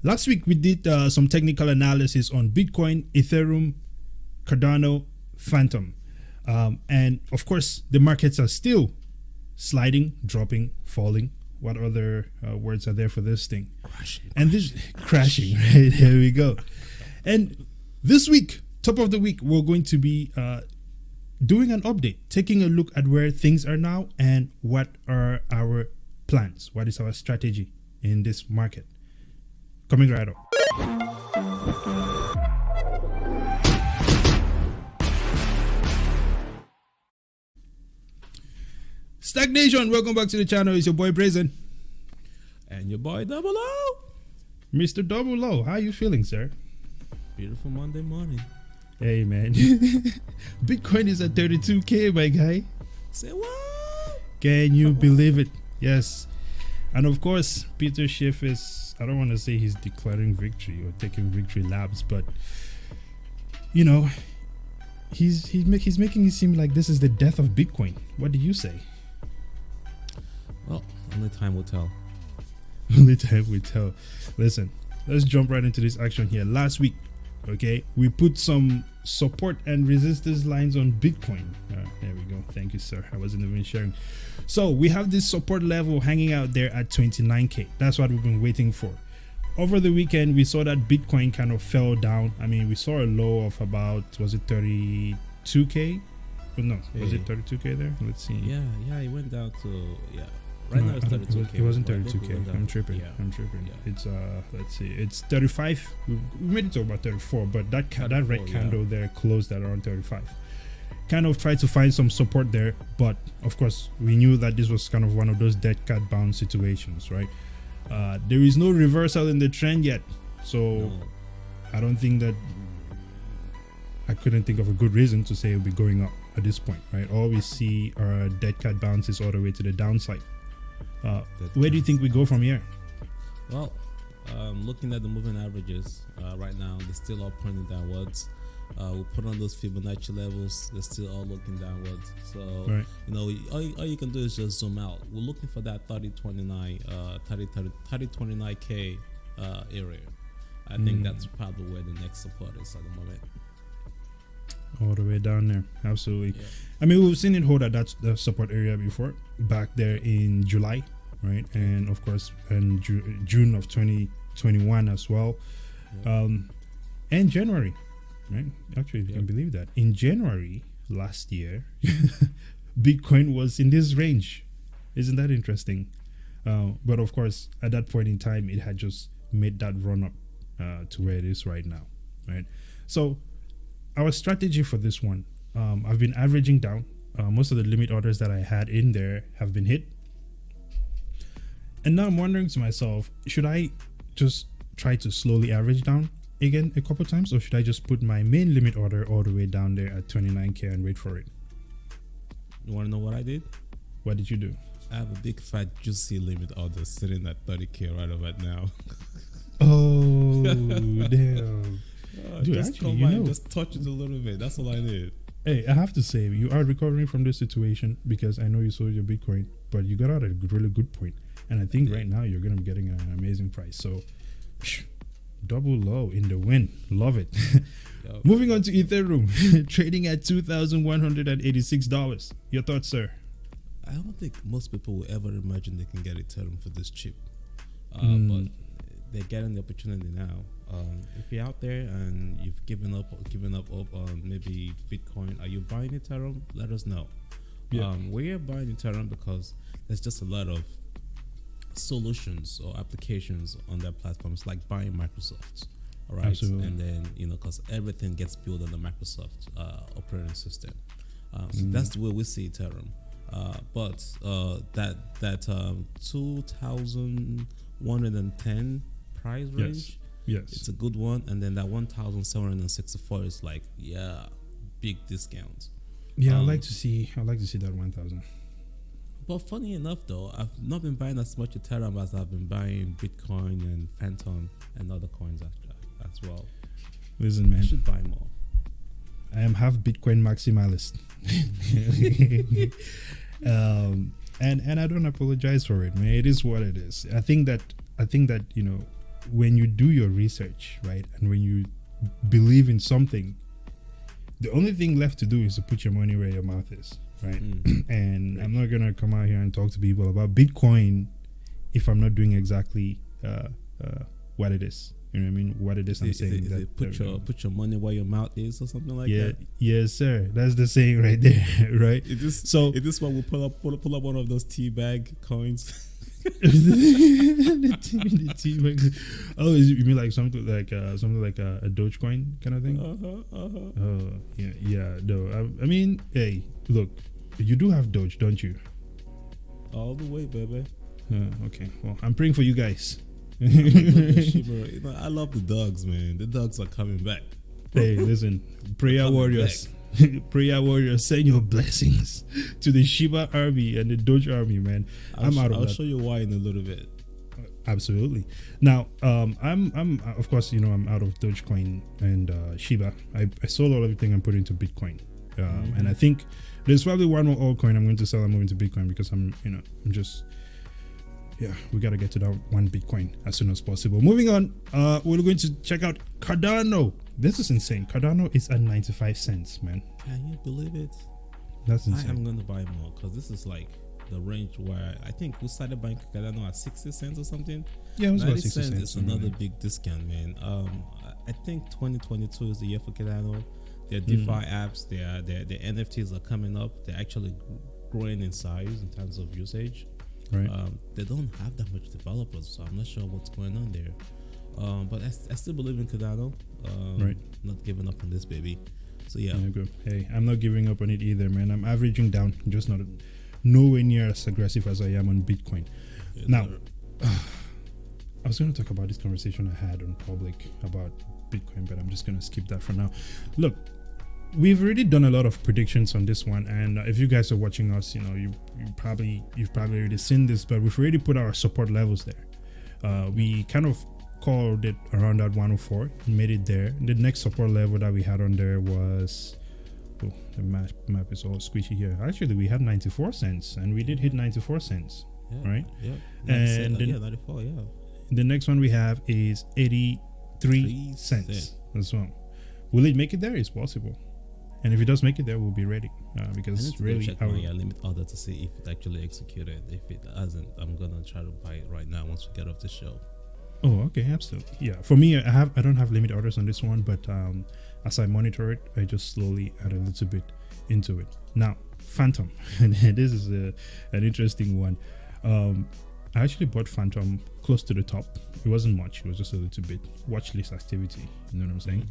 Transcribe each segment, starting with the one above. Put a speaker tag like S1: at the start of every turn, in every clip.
S1: Last week we did some technical analysis on Bitcoin, Ethereum, Cardano, Phantom. And of course, the markets are still sliding, dropping, falling. What other words are there for this thing? Crashing, right? Here we go. And this week, top of the week, we're going to be doing an update, taking a look at where things are now and what are our plans. What is our strategy in this market? Coming right up. STAKK Nation, welcome back to the channel. It's your boy Brazen.
S2: And your boy Double O.
S1: Mr. Double O, how you feeling, sir?
S2: Beautiful Monday morning.
S1: Hey, man. Bitcoin is at 32K, my guy.
S2: Say what?
S1: Can you believe it? Yes. And of course, Peter Schiff is, I don't want to say he's declaring victory or taking victory laps, but, you know, he's making it seem like this is the death of Bitcoin. What do you say?
S2: Well, only time will tell.
S1: Only time will tell. Listen, let's jump right into this action here. Last week, okay, we put some support and resistance lines on Bitcoin. There we go. Thank you, sir. I wasn't even sharing. So we have this support level hanging out there at 29K. That's what we've been waiting for. Over the weekend, we saw that Bitcoin kind of fell down. I mean, we saw a low of about, was it 32K? Oh, no, was it 32K there? Let's see.
S2: Yeah, it went down to, right now it's 32K.
S1: It wasn't 32K. I'm tripping.
S2: Yeah.
S1: It's let's see. It's 35. We made it to about 34, but that red candle there closed at around 35. Kind of tried to find some support there, but of course we knew that this was kind of one of those dead cat bounce situations, right? There is no reversal in the trend yet, so I don't think that I couldn't think of a good reason to say it'll be going up at this point, right? All we see are dead cat bounces all the way to the downside. Where do you think we go from here?
S2: Well, looking at the moving averages right now, they're all pointing downwards. We put on those Fibonacci levels, they're still all looking downwards. So,
S1: right.
S2: You know, all you can do is just zoom out. We're looking for that 3029K area. I think that's probably where the next support is at the moment.
S1: All the way down there, absolutely.
S2: Yeah.
S1: I mean, we've seen it hold at that support area before, back there in July, right? And of course, in June of 2021 as well, and January, right? Actually, if you can believe that, in January last year, Bitcoin was in this range. Isn't that interesting? But of course, at that point in time, it had just made that run up to where it is right now, right? So our strategy for this one, I've been averaging down. Most of the limit orders that I had in there have been hit. And now I'm wondering to myself, should I just try to slowly average down again a couple times, or should I just put my main limit order all the way down there at 29K and wait for it?
S2: You want to know what I did?
S1: What did you do?
S2: I have a big fat juicy limit order sitting at 30K right about now.
S1: Oh, damn. Dude,
S2: just
S1: actually,
S2: just touch it a little bit. That's all I did.
S1: Hey, I have to say, you are recovering from this situation because I know you sold your Bitcoin, but you got out at a really good point. And I think right now you're going to be getting an amazing price. So, double low in the win. Love it. Moving on to Ethereum, trading at $2,186. Your thoughts, sir?
S2: I don't think most people will ever imagine they can get Ethereum for this cheap. But they're getting the opportunity now. If you're out there and you've given up on maybe Bitcoin, are you buying Ethereum? Let us know. We're buying Ethereum because there's just a lot of solutions or applications on their platforms, like buying Microsoft. All right,
S1: absolutely.
S2: And then because everything gets built on the Microsoft operating system. So that's the way we see Ethereum. But that 2,110 price range.
S1: Yes,
S2: it's a good one, and then that 1,764 is like big discount.
S1: Yeah, I'd like to see that 1,000.
S2: But funny enough, though, I've not been buying as much Ethereum as I've been buying Bitcoin and Phantom and other coins as well.
S1: Listen, man,
S2: I should buy more.
S1: I am half Bitcoin maximalist, and I don't apologize for it, man. It is what it is. I think that when you do your research, right, and when you believe in something, the only thing left to do is to put your money where your mouth is, right? And I'm not gonna come out here and talk to people about Bitcoin if I'm not doing exactly what it is. You know what I mean? What it is I'm saying.
S2: Is it put your money where your mouth is, or something like that?
S1: Yes, sir. That's the saying right there, right?
S2: Is this why we pull up one of those tea bag coins?
S1: the tea bag. Oh, you mean like something like a Dogecoin kind of thing? Oh, yeah. No, I mean, hey, look, you do have Doge, don't you?
S2: All the way, baby.
S1: Okay. Well, I'm praying for you guys.
S2: I love the dogs, man. The dogs are coming back.
S1: Hey, listen, prayer warriors. Prayer warriors, send your blessings to the Shiba army and the Doge army, man.
S2: I'll show you why in a little bit.
S1: Absolutely. Now, I'm of course, I'm out of Dogecoin and Shiba. I sold all everything and put into Bitcoin, and I think there's probably one more altcoin I'm going to sell and move into Bitcoin because I'm just. Yeah, we gotta get to that one Bitcoin as soon as possible. Moving on, we're going to check out Cardano. This is insane. Cardano is at 95 cents, man.
S2: Can you believe it?
S1: That's insane.
S2: I am gonna buy more because this is like the range where I think we started buying Cardano at 60 cents or something.
S1: Yeah, it was about 60 cents.
S2: It's another big discount, man. I think 2022 is the year for Cardano. Their DeFi apps, their NFTs are coming up. They're actually growing in size in terms of usage.
S1: Right.
S2: They don't have that much developers, so I'm not sure what's going on there. But I still believe in Cardano.
S1: Right.
S2: Not giving up on this baby. So yeah.
S1: Good. Hey, I'm not giving up on it either, man. I'm averaging down, just not nowhere near as aggressive as I am on Bitcoin.
S2: Yeah,
S1: now, I was going to talk about this conversation I had on public about Bitcoin, but I'm just going to skip that for now. Look, we've already done a lot of predictions on this one, and if you guys are watching us, you've probably already seen this, but we've already put our support levels there. We kind of called it around that 104 and made it there. The next support level that we had on there was the map is all squishy here. Actually, we had 94 cents, and we did hit 94 cents, right?
S2: Yeah.
S1: And
S2: 94. Yeah.
S1: The next one we have is 83 cents as well. Will it make it there? It's possible. And if it does make it there, we'll be ready because it's really
S2: check my limit order to see if it actually executed. If it hasn't, I'm gonna try to buy it right now once we get off the show.
S1: Oh, okay, absolutely. Yeah, for me, I don't have limit orders on this one, but as I monitor it, I just slowly add a little bit into it. Now, Phantom, and this is an interesting one. I actually bought Phantom close to the top. It wasn't much; it was just a little bit. Watch list activity. You know what I'm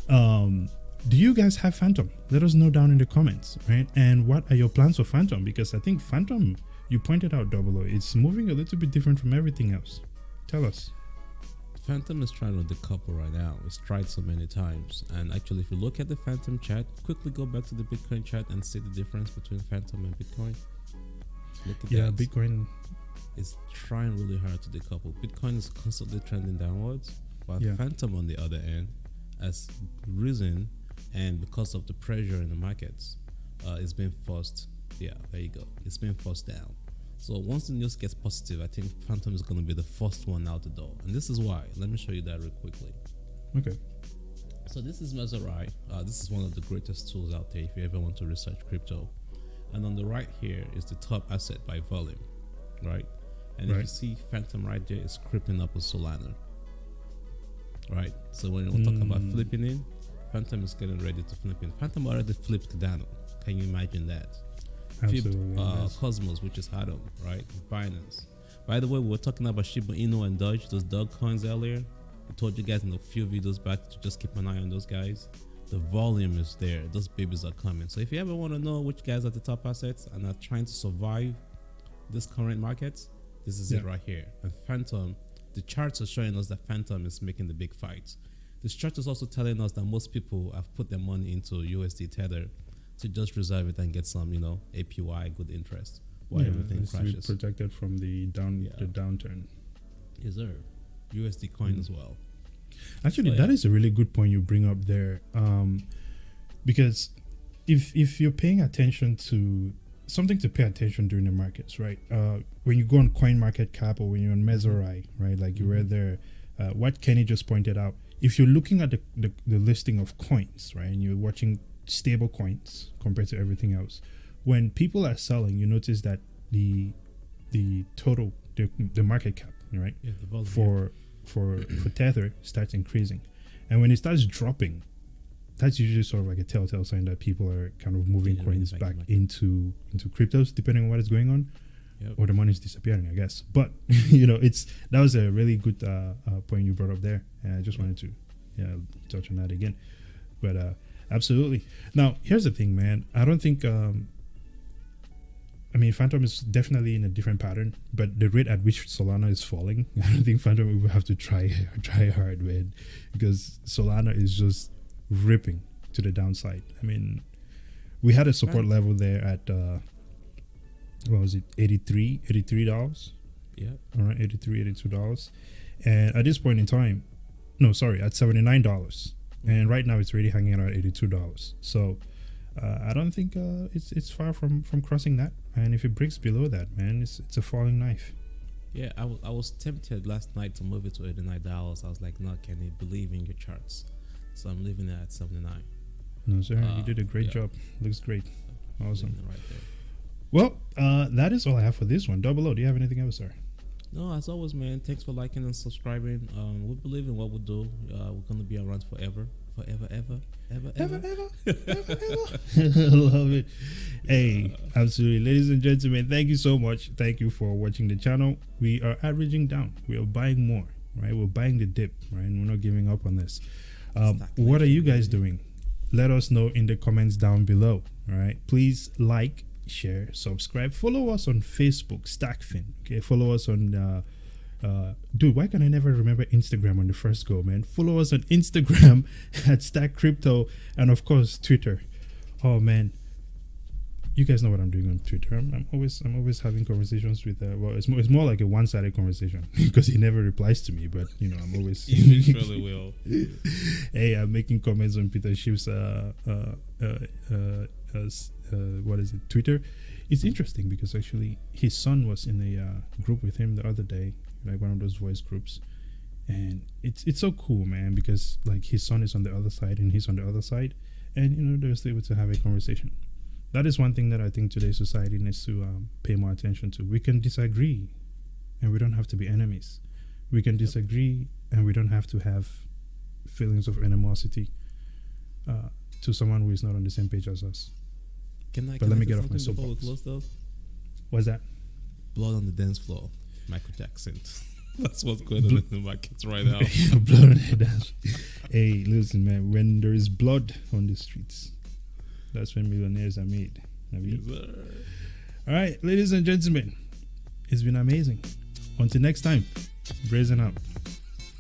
S1: saying? Do you guys have Phantom? Let us know down in the comments, right? And what are your plans for Phantom? Because I think Phantom, you pointed out, Double O, it's moving a little bit different from everything else. Tell us.
S2: Phantom is trying to decouple right now. It's tried so many times. And actually, if you look at the Phantom chart, quickly go back to the Bitcoin chart and see the difference between Phantom and Bitcoin. Look at that.
S1: Bitcoin
S2: is trying really hard to decouple. Bitcoin is constantly trending downwards, while Phantom on the other end has risen. And because of the pressure in the markets, it's been forced. Yeah, there you go. It's been forced down. So once the news gets positive, I think Phantom is going to be the first one out the door. And this is why. Let me show you that real quickly.
S1: Okay.
S2: So this is Mazerai. This is one of the greatest tools out there if you ever want to research crypto. And on the right here is the top asset by volume, right? And if you see Phantom right there, it's creeping up with Solana, right? So when we're talking about flipping in, Phantom is getting ready to flip in. Phantom already flipped Cardano. Can you imagine that?
S1: Absolutely.
S2: Cosmos, which is Atom, right? Binance. By the way, we were talking about Shiba Inu and Doge, those dog coins earlier. I told you guys in a few videos back to just keep an eye on those guys. The volume is there. Those babies are coming. So if you ever want to know which guys are the top assets and are trying to survive this current market, this is it right here. And Phantom, the charts are showing us that Phantom is making the big fights. This chart is also telling us that most people have put their money into USD Tether to just reserve it and get some, APY, good interest, while everything crashes.
S1: To be protected from the downturn.
S2: Yes, sir. USD coin as well.
S1: Actually, that is a really good point you bring up there, because if you're paying attention to something to pay attention during the markets, right? When you go on CoinMarketCap or when you're on Mazerai, right? Like you were there what Kenny just pointed out, if you're looking at the listing of coins, right, and you're watching stable coins compared to everything else, when people are selling, you notice that the total, the market cap, right,
S2: the volume,
S1: for Tether starts increasing, and when it starts dropping, that's usually sort of like a telltale sign that people are kind of moving coins back into cryptos, depending on what is going on.
S2: Yep.
S1: Or the money is disappearing, I guess. But that was a really good point you brought up there, and I just wanted to touch on that again. But absolutely. Now, here's the thing, man. I don't think. Phantom is definitely in a different pattern, but the rate at which Solana is falling, I don't think Phantom will have to try hard, man, because Solana is just ripping to the downside. We had a support level there at. What was it, $83?
S2: Yeah.
S1: All right, $82. And at this point in time, at $79. And right now it's really hanging out at $82. So I don't think it's far from crossing that. And if it breaks below that, man, it's a falling knife.
S2: Yeah, I was tempted last night to move it to $89. I was like, no, Kenny, believe in your charts. So I'm leaving it at 79.
S1: No, sir, you did a great job. Looks great. Awesome.
S2: Right there.
S1: Well, that is all I have for this one. Double O, do you have anything else, sir?
S2: No, as always, man. Thanks for liking and subscribing. We believe in what we do. We're going to be around forever. Ever.
S1: Love it. Hey, absolutely. Ladies and gentlemen, thank you so much. Thank you for watching the channel. We are averaging down. We are buying more, right? We're buying the dip, right? And we're not giving up on this. What are you guys doing? Let us know in the comments down below. All right. Please like, share, subscribe, follow us on Facebook, STAKK. Okay, follow us on dude, why can I never remember Instagram on the first go, man? Follow us on Instagram at STAKK Crypto, and of course Twitter. Oh man, you guys know what I'm doing on Twitter. I'm always having conversations with it's more like a one-sided conversation because he never replies to me, but I'm always
S2: you surely will.
S1: Hey, I'm making comments on Peter Schiff's what is it, Twitter. It's interesting because actually his son was in a group with him the other day, like one of those voice groups, and it's so cool, man, because like his son is on the other side and he's on the other side, and they're still able to have a conversation. That is one thing that I think today's society needs to pay more attention to. We can disagree and we don't have to be enemies. We can disagree and we don't have to have feelings of animosity to someone who is not on the same page as us. But let me get off my soapbox. What's that?
S2: Blood on the dance floor. Michael Jackson. That's what's going on in the markets right now.
S1: Blood on the dance. Hey, listen, man. When there is blood on the streets, that's when millionaires are made.
S2: Yes, sir.
S1: All right, ladies and gentlemen, it's been amazing. Until next time, brazen out.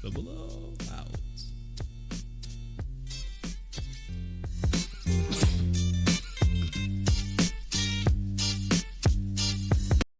S2: Double up.